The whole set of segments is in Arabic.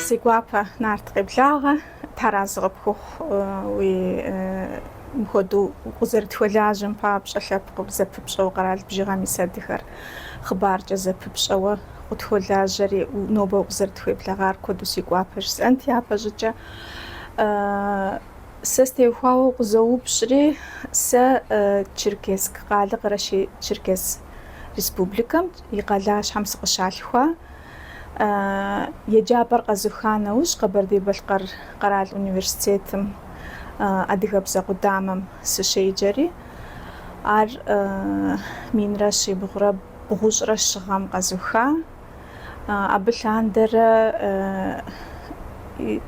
سيقوابا نارت قبلاغة تراز غبخوخ وي مخدو وزرت ولاجم بابش أشاب قبزب بشو قرال بجغامي سادخر خبار جزب بشو وتولاجري ونوبة وزرت وبلاغار كودو سيقوابش سأنت يا بججا سستي وخاو قزو بشري سا تشركيسك قالق رشي تشركيس ريسبوبليكا يقالاش حمس قشالخوا يجابر قزوخانوش قبردي بالقر قرال أونيفرسيتم أدغبزا قدامم سشيجري ار مين رشي بغرب بغوش رش غام قزوخا أبلان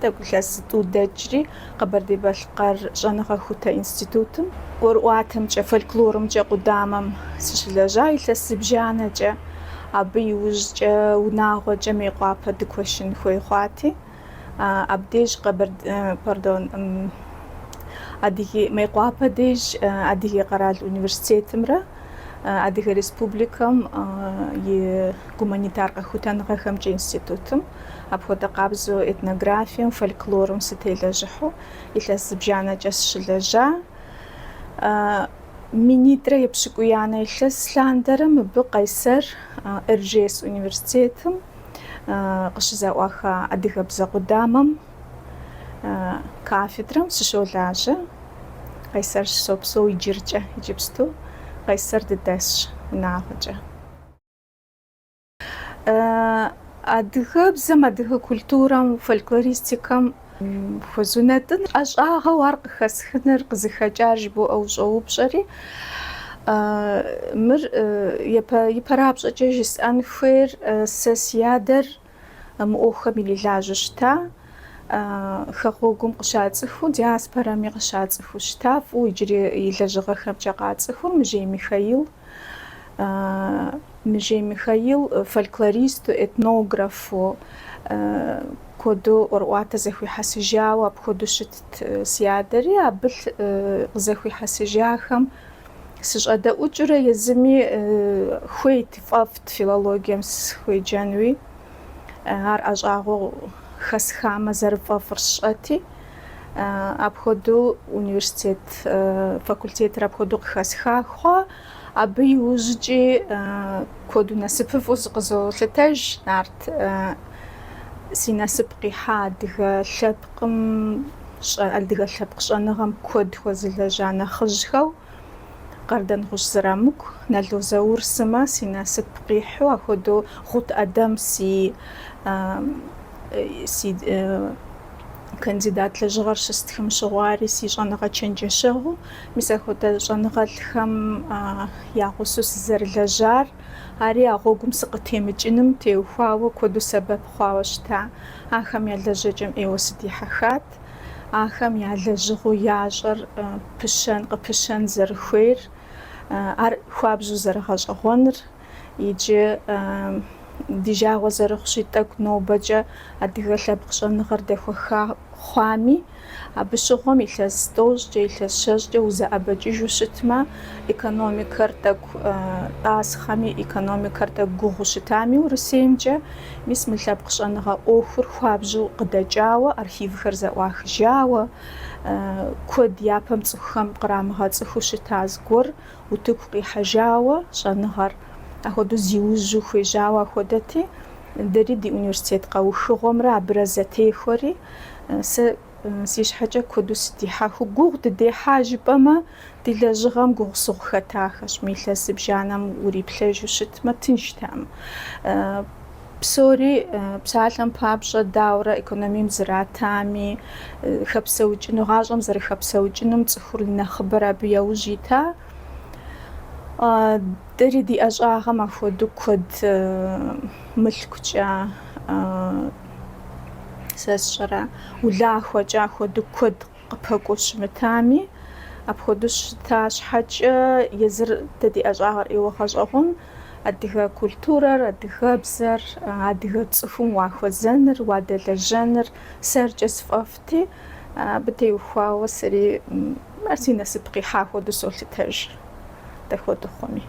تقولس تودجري قبردي بالقر جنغا خوتا انستيتوتم ورواتم جا فلكلورم جا قدامم سشلجا يلسبجانا جا أبي وجا وناغو جميع قابة دكوشن خوي خواتي أبديش باردون أديه ما قابة ديش أديه قرال أونيفرسيت مرة أديه ريسبوبليكم يغومانيتار قخوتان غخم جي انستيتوتم أبخودا قابزو إتنوغرافيا فلكلورم ستيلجحو يلسبجانا جاس شلجا مينيترا يبشكويانا يلس لاندرم بقيسر إرجيس أونيفرسيتم قشزا واخا أدغبزا قدامم كافيدرم سشولاجة قيسر شوبسو يجرجة يجبستو قيسر دداش وناغجة أدغبزا مدغ كولتورم وفلكلوريستيكم فزونتن أشعاغ ورق خسخنر قزخجاج بو أو جوب جري مر يبرابج جيس أنخير سيادر مؤخة مليلاجشتا خخوكم قشاتخو دياسبرا مي قشاتخو شتاف ويجري يلجغ خبجا قاتخو مجي ميخائيل فلكلوريست إتنوغرافو كودو أروات زخوي حسجاوا بكودو شتت سيادري أبل زخوي حسجاهم سجادة أجرة يزمي خوي تفافت فيلولوجيا خوي جانوي هار أجاغو خسخامة زرفة فرشاتي أبخدو أونيفرسيت فاكولتيت رابخدو خسخاخوا أبي وجي كودو نسبف وزقزو لتاج نارت سيناسب قيحة دغ شبقم دغ شبق شانغام كود وزلجانا خجخو قردن خش زرامك نالدو زور سما سيناسب قيحو أخدو خط أدم سي كانديدات لجغر شستخم شغواري سي جانغا تشنجي شغو ميسا خودا جانغا لخم ياغوسوس زر لجار هاري أغوغم سقطيم جنم تيوخواو كودو سبب خواوشتا آخم يالججم إيوسدي حخات آخم يالجغو ياجر قبشن زر خوير خوابجو زر غاجغونر يجي ديجا وزرخشي تاك نوبجا أديغا لابقشان غردي خوامي أبشغم إلس دوج جي إلس شاج جي وزا أبجي جو شتما إيكانوميكر تاك تاس خامي إيكانوميكر تاك غوغو شتامي ورسيم جا ميس من لابقشان غا أوخر خوابجو قدا جاوا أرخيف خرزا واخ جاوا كود يابم تخم قرام غا تخو شتاز غور وتكوقي حجاوا شان أخذ زيوجو خجاوا خدتي دري دي أونيفرسيت قوخ غمرة برزتي خوري سيش حاجة كودو ستيحة خو دي حاجة بما دي لجغم غوغ صغختاخش ميلس بجانم وري بلاجو شتما تنشتام بسوري بسالم بابجا داورة إيكونوميم زراتامي خبسوجنو غاجم زر خبسوجنم تخور لنا خبرة بيوجيتا دري دي أجاها ما خودو كود ملكجا سشرا ولا خواجا خودو كود قبهكوش متامي أبخودوش تاش حاجة يزر تدي أجاها إيوه خاجهون أديها كولتورة أديها بزر أديها تصفون واخو زنر وادل الجنر سرجس فافتي بتي وخوا وسري مرسي نسبقي حاخو دو سولتاج تاخد خمي